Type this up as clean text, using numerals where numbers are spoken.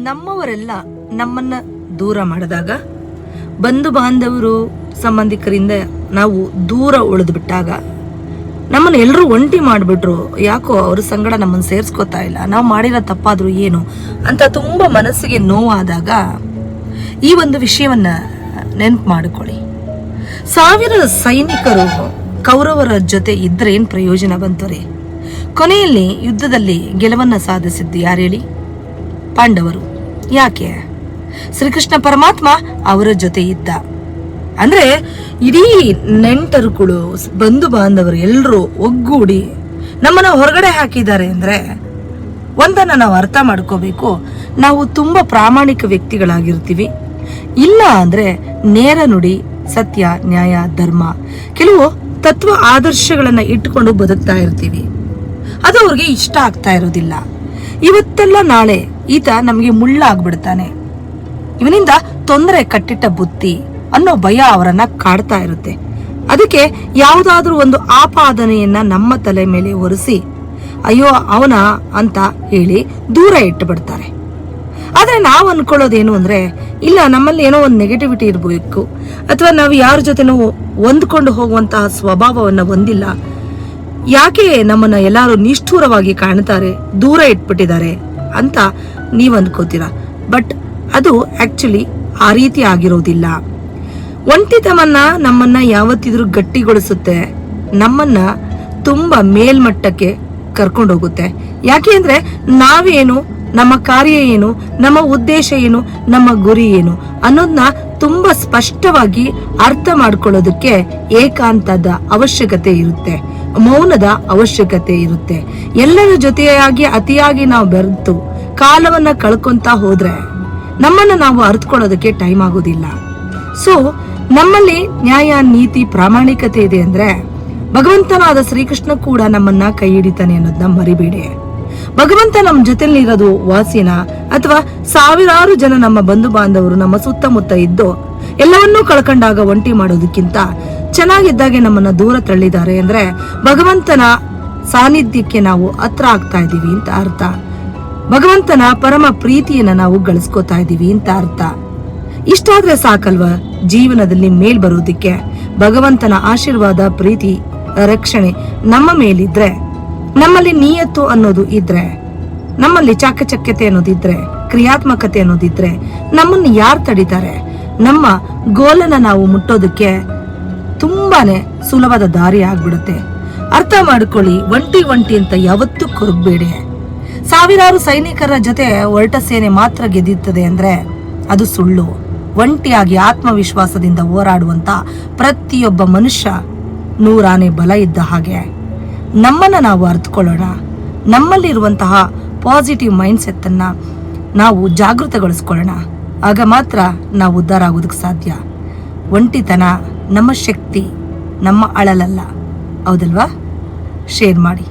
ನಮ್ಮವರೆಲ್ಲ ನಮ್ಮನ್ನ ದೂರ ಮಾಡಿದಾಗ, ಬಂಧು ಬಾಂಧವರು ಸಂಬಂಧಿಕರಿಂದ ನಾವು ದೂರ ಉಳಿದು ಬಿಟ್ಟಾಗ, ನಮ್ಮನ್ನು ಎಲ್ಲರೂ ಒಂಟಿ ಮಾಡಿಬಿಟ್ರು, ಯಾಕೋ ಅವ್ರ ಸಂಗಡ ನಮ್ಮನ್ನು ಸೇರಿಸ್ಕೋತಾ ಇಲ್ಲ, ನಾವು ಮಾಡಿರೋ ತಪ್ಪಾದ್ರೂ ಏನು ಅಂತ ತುಂಬ ಮನಸ್ಸಿಗೆ ನೋವಾದಾಗ ಈ ಒಂದು ವಿಷಯವನ್ನ ನೆನಪು ಮಾಡಿಕೊಳ್ಳಿ. 1000 ಸೈನಿಕರು ಕೌರವರ ಜೊತೆ ಇದ್ರೆ ಏನ್ ಪ್ರಯೋಜನ ಬಂತು ರೀ? ಕೊನೆಯಲ್ಲಿ ಯುದ್ಧದಲ್ಲಿ ಗೆಲುವನ್ನ ಸಾಧಿಸಿದ್ದು ಯಾರು ಹೇಳಿ? ಪಾಂಡವರು. ಯಾಕೆ? ಶ್ರೀಕೃಷ್ಣ ಪರಮಾತ್ಮ ಅವರ ಜೊತೆ ಇದ್ದ. ಅಂದ್ರೆ ಇಡೀ ನೆಂಟರುಗಳು, ಬಂಧು ಬಾಂಧವರು ಎಲ್ಲರೂ ಒಗ್ಗೂಡಿ ನಮ್ಮನ್ನ ಹೊರಗಡೆ ಹಾಕಿದ್ದಾರೆ ಅಂದ್ರೆ ಒಂದನ್ನ ನಾವು ಅರ್ಥ ಮಾಡ್ಕೋಬೇಕು, ನಾವು ತುಂಬಾ ಪ್ರಾಮಾಣಿಕ ವ್ಯಕ್ತಿಗಳಾಗಿರ್ತೀವಿ. ಇಲ್ಲ ಅಂದ್ರೆ ನೇರ ನುಡಿ, ಸತ್ಯ, ನ್ಯಾಯ, ಧರ್ಮ, ಕೆಲವು ತತ್ವ ಆದರ್ಶಗಳನ್ನ ಇಟ್ಟುಕೊಂಡು ಬದುಕ್ತಾ ಇರ್ತೀವಿ. ಅದು ಅವ್ರಿಗೆ ಇಷ್ಟ ಆಗ್ತಾ ಇರೋದಿಲ್ಲ. ಇವತ್ತೆಲ್ಲ ನಾಳೆ ಈತ ನಮಗೆ ಮುಳ್ಳಾಗ್ಬಿಡ್ತಾನೆ, ಇವನಿಂದ ತೊಂದರೆ ಕಟ್ಟಿಟ್ಟ ಬುತ್ತಿ ಅನ್ನೋ ಭಯ ಅವರನ್ನ ಕಾಡ್ತಾ ಇರುತ್ತೆ. ಅದಕ್ಕೆ ಯಾವುದಾದ್ರೂ ಒಂದು ಆಪಾದನೆಯನ್ನ ನಮ್ಮ ತಲೆ ಮೇಲೆ ಒರೆಸಿ ಅಯ್ಯೋ ಅವನ ಅಂತ ಹೇಳಿ ದೂರ ಇಟ್ಟು ಬಿಡ್ತಾರೆ. ಆದ್ರೆ ನಾವು ಅನ್ಕೊಳ್ಳೋದೇನು ಅಂದ್ರೆ, ಇಲ್ಲ ನಮ್ಮಲ್ಲಿ ಏನೋ ಒಂದು ನೆಗೆಟಿವಿಟಿ ಇರಬೇಕು, ಅಥವಾ ನಾವು ಯಾರ ಜೊತೆನೂ ಹೊಂದ್ಕೊಂಡು ಹೋಗುವಂತಹ ಸ್ವಭಾವವನ್ನ ಹೊಂದಿಲ್ಲ, ಯಾಕೆ ನಮ್ಮನ್ನ ಎಲ್ಲಾರು ನಿಷ್ಠೂರವಾಗಿ ಕಾಣ್ತಾರೆ, ದೂರ ಇಟ್ಬಿಟ್ಟಿದ್ದಾರೆ ಅಂತ ನೀವ್ ಅನ್ಕೋತೀರ. ಬಟ್ ಅದು ಆಕ್ಚುಲಿ ಆ ರೀತಿ ಆಗಿರೋದಿಲ್ಲ. ಒಂಟಿತನವನ್ನ ನಮ್ಮನ್ನ ಯಾವತ್ತಿದ್ರೂ ಗಟ್ಟಿಗೊಳಿಸುತ್ತೆ, ನಮ್ಮನ್ನ ತುಂಬಾ ಮೇಲ್ಮಟ್ಟಕ್ಕೆ ಕರ್ಕೊಂಡು ಹೋಗುತ್ತೆ. ಯಾಕೆ ಅಂದ್ರೆ ನಾವೇನು, ನಮ್ಮ ಕಾರ್ಯ ಏನು, ನಮ್ಮ ಉದ್ದೇಶ ಏನು, ನಮ್ಮ ಗುರಿ ಏನು ಅನ್ನೋದನ್ನ ತುಂಬಾ ಸ್ಪಷ್ಟವಾಗಿ ಅರ್ಥ ಮಾಡ್ಕೊಳ್ಳೋದಕ್ಕೆ ಏಕಾಂತದ ಅವಶ್ಯಕತೆ ಇರುತ್ತೆ, ಮೌನದ ಅವಶ್ಯಕತೆ ಇರುತ್ತೆ. ಎಲ್ಲರ ಜೊತೆಯಾಗಿ ಅತಿಯಾಗಿ ನಾವು ಬೆರೆತು ಕಾಲವನ್ನ ಕಳ್ಕೊಂತ ಹೋದ್ರೆ ನಮ್ಮನ್ನ ನಾವು ಅರ್ಥಕೊಳ್ಳೋದಕ್ಕೆ ಟೈಮ್ ಆಗೋದಿಲ್ಲ. ಸೊ ನಮ್ಮಲ್ಲಿ ನ್ಯಾಯ, ನೀತಿ, ಪ್ರಾಮಾಣಿಕತೆ ಇದೆ ಅಂದ್ರೆ ಭಗವಂತನಾದ ಶ್ರೀಕೃಷ್ಣ ಕೂಡ ನಮ್ಮನ್ನ ಕೈ ಹಿಡಿತಾನೆ ಅನ್ನೋದನ್ನ ಮರಿಬೇಡಿ. ಭಗವಂತ ನಮ್ಮ ಜೊತೆಲಿರೋದು ವಾಸಿನ, ಅಥವಾ ಸಾವಿರಾರು ಜನ ನಮ್ಮ ಬಂಧು ಬಾಂಧವರು ನಮ್ಮ ಸುತ್ತಮುತ್ತ ಇದ್ದು ಎಲ್ಲವನ್ನೂ ಕಳ್ಕೊಂಡಾಗ ಒಂಟಿ ಮಾಡೋದಕ್ಕಿಂತ ಚೆನ್ನಾಗಿದ್ದಾಗೆ ನಮ್ಮನ್ನ ದೂರ ತಳ್ಳಿದ್ದಾರೆ ಅಂದ್ರೆ ಭಗವಂತನ ಸಾನ್ನಿಧ್ಯಕ್ಕೆ ನಾವು ಹತ್ರ ಆಗ್ತಾ ಇದೀವಿ ಅಂತ ಅರ್ಥ. ಭಗವಂತನ ಪರಮ ಪ್ರೀತಿಯನ್ನ ನಾವು ಗಳಿಸ್ಕೋತಾ ಇದೀವಿ ಅಂತ ಅರ್ಥ. ಇಷ್ಟಾದ್ರೆ ಸಾಕಲ್ವಾ ಜೀವನದಲ್ಲಿ ಮೇಲ್ ಬರೋದಿಕ್ಕೆ? ಭಗವಂತನ ಆಶೀರ್ವಾದ, ಪ್ರೀತಿ, ರಕ್ಷಣೆ ನಮ್ಮ ಮೇಲಿದ್ರೆ, ನಮ್ಮಲ್ಲಿ ನಿಯತ್ತು ಅನ್ನೋದು ಇದ್ರೆ, ನಮ್ಮಲ್ಲಿ ಚಾಕಚಕ್ಯತೆ ಅನ್ನೋದಿದ್ರೆ, ಕ್ರಿಯಾತ್ಮಕತೆ ಅನ್ನೋದಿದ್ರೆ ನಮ್ಮನ್ನು ಯಾರು ತಡೀತಾರೆ? ನಮ್ಮ ಗೋಲನ್ನ ನಾವು ಮುಟ್ಟೋದಕ್ಕೆ ತುಂಬಾನೇ ಸುಲಭದ ದಾರಿ ಆಗ್ಬಿಡುತ್ತೆ. ಅರ್ಥ ಮಾಡ್ಕೊಳ್ಳಿ, ಒಂಟಿ ಅಂತ ಯಾವತ್ತೂ ಕೊರಗಬೇಡಿ. ಸಾವಿರಾರು ಸೈನಿಕರ ಜೊತೆ ಹೊರಟ ಸೇನೆ ಮಾತ್ರ ಗೆದ್ದಿರ್ತದೆ ಅಂದ್ರೆ ಅದು ಸುಳ್ಳು. ಒಂಟಿಯಾಗಿ ಆತ್ಮವಿಶ್ವಾಸದಿಂದ ಹೋರಾಡುವಂತ ಪ್ರತಿಯೊಬ್ಬ ಮನುಷ್ಯ 100 ಆನೆ ಬಲ ಇದ್ದ ಹಾಗೆ. ನಮ್ಮನ್ನ ನಾವು ಅರ್ಥಕೊಳ್ಳೋಣ, ನಮ್ಮಲ್ಲಿರುವಂತಹ ಪಾಸಿಟಿವ್ ಮೈಂಡ್ ಸೆಟ್ ಅನ್ನ ನಾವು ಜಾಗೃತಗೊಳಿಸ್ಕೊಳ್ಳೋಣ. ಆಗ ಮಾತ್ರ ನಾವು ಉದ್ಧಾರ ಆಗೋದಕ್ಕೆ ಸಾಧ್ಯ. ಒಂಟಿತನ ನಮ್ಮ ಶಕ್ತಿ, ನಮ್ಮ ಅಳಲಲ್ಲ. ಹೌದಲ್ವಾ? ಶೇರ್ ಮಾಡಿ.